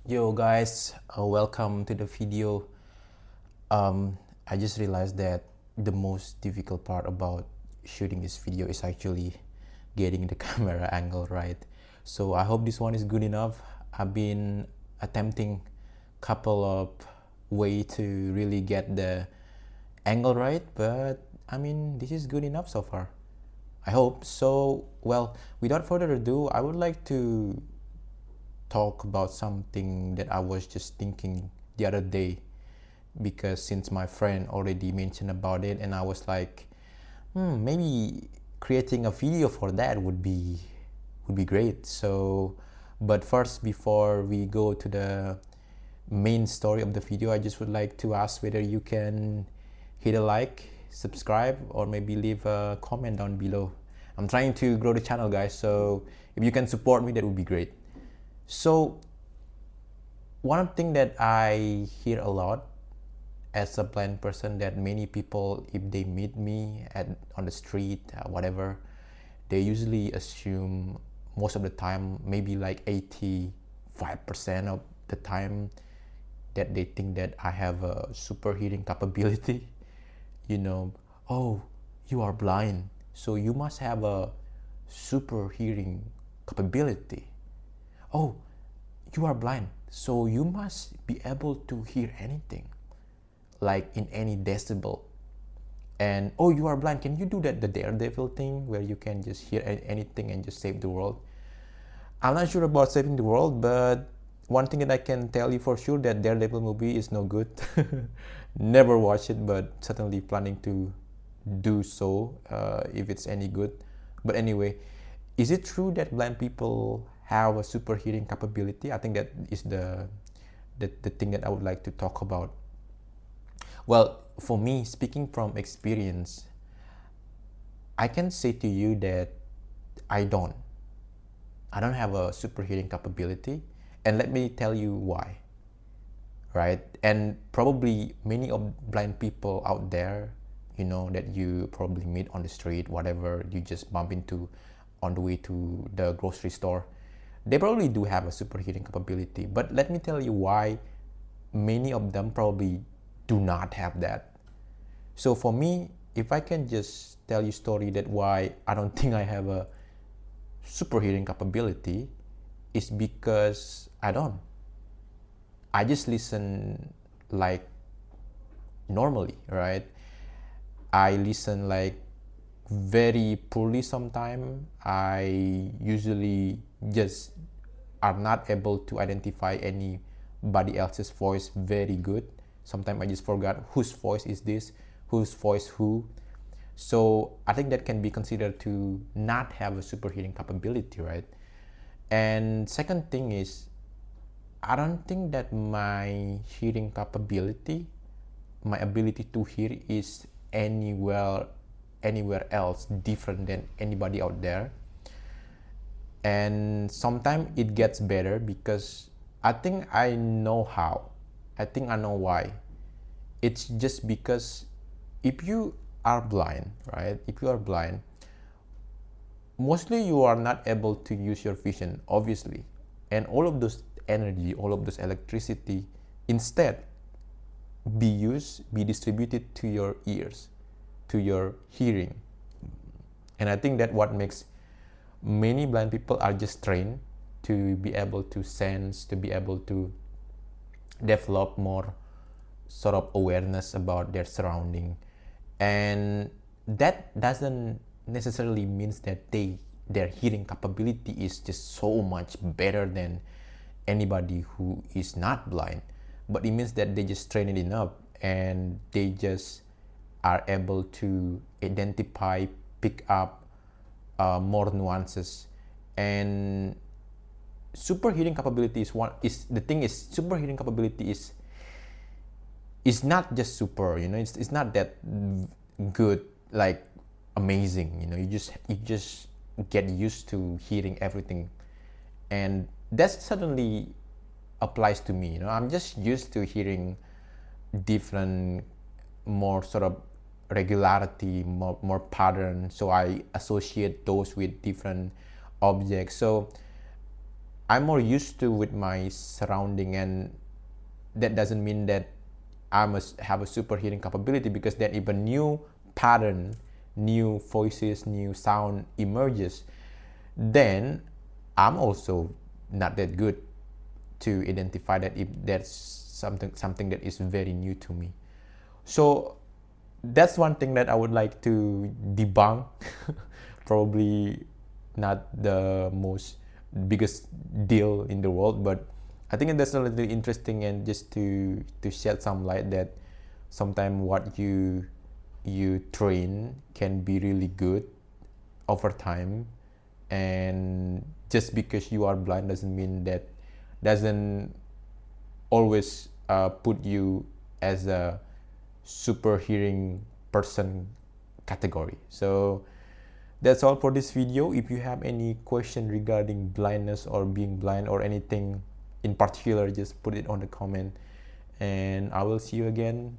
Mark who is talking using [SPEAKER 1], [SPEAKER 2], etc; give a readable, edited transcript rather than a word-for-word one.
[SPEAKER 1] Yo guys, welcome to the video. I just realized that the most difficult part about shooting this video is actually getting the camera angle right. So I hope this one is good enough. I've been attempting couple of way to really get the angle right, but I mean this is good enough so far. I hope so. Well, without further ado, I would like to talk about something that I was just thinking the other day, because since my friend already mentioned about it and I was like, maybe creating a video for that would be great. So but first, before we go to the main story of the video, I just would like to ask whether you can hit a like, subscribe, or maybe leave a comment down below. I'm trying to grow the channel, guys, so if you can support me, that would be great. So one thing that I hear a lot as a blind person, that many people, if they meet me on the street, whatever, they usually assume most of the time, maybe like 85% of the time, that they think that I have a super hearing capability. You know, oh, you are blind, so you must have a super hearing capability. Oh, you are blind, so you must be able to hear anything, like in any decibel. And oh, you are blind, can you do that, the daredevil thing where you can just hear anything and just save the world? I'm not sure about saving the world, but one thing that I can tell you for sure, that Daredevil movie is no good. Never watch it, but certainly planning to do so if it's any good. But anyway, is it true that blind people have a super hearing capability? I think that is the thing that I would like to talk about. Well, for me, speaking from experience, I can say to you that I don't. I don't have a super hearing capability, and let me tell you why. Right? And probably many of blind people out there, that you probably meet on the street, whatever you just bump into on the way to the grocery store, they probably do have a super hearing capability. But let me tell you why many of them probably do not have that. So for me, if I can just tell you story that why I don't think I have a super hearing capability, is because I just listen like normally, right? I listen like very poorly sometimes. I usually just are not able to identify anybody else's voice very good. Sometimes I just forgot whose voice is this, whose voice who. So I think that can be considered to not have a super hearing capability, right? And second thing is, I don't think that my hearing capability, my ability to hear, is anywhere else different than anybody out there. And sometimes it gets better, because I think I know how. I think I know why. It's just because if you are blind, right? If you are blind, mostly you are not able to use your vision, obviously. And all of those energy, all of this electricity, instead be distributed to your ears, to your hearing. And I think that what makes many blind people are just trained to be able to sense, to be able to develop more sort of awareness about their surrounding. And that doesn't necessarily means that their hearing capability is just so much better than anybody who is not blind, but it means that they just train it enough, and they just are able to identify, pick up more nuances. And super hearing capability is super hearing capability is not just super, it's not that good, like amazing, you just get used to hearing everything. And that suddenly applies to me. I'm just used to hearing different, more sort of regularity, more pattern, so I associate those with different objects. So I'm more used to with my surrounding, and that doesn't mean that I must have a super hearing capability, because then if a new pattern, new voices, new sound emerges, then I'm also not that good to identify that if that's something that is very new to me. So that's one thing that I would like to debunk. Probably not the most biggest deal in the world, but I think that's a little interesting, and just to shed some light that sometimes what you train can be really good over time, and just because you are blind doesn't mean that doesn't always put you as a super hearing person category. So that's all for this video. If you have any question regarding blindness or being blind or anything in particular, just put it on the comment, and I will see you again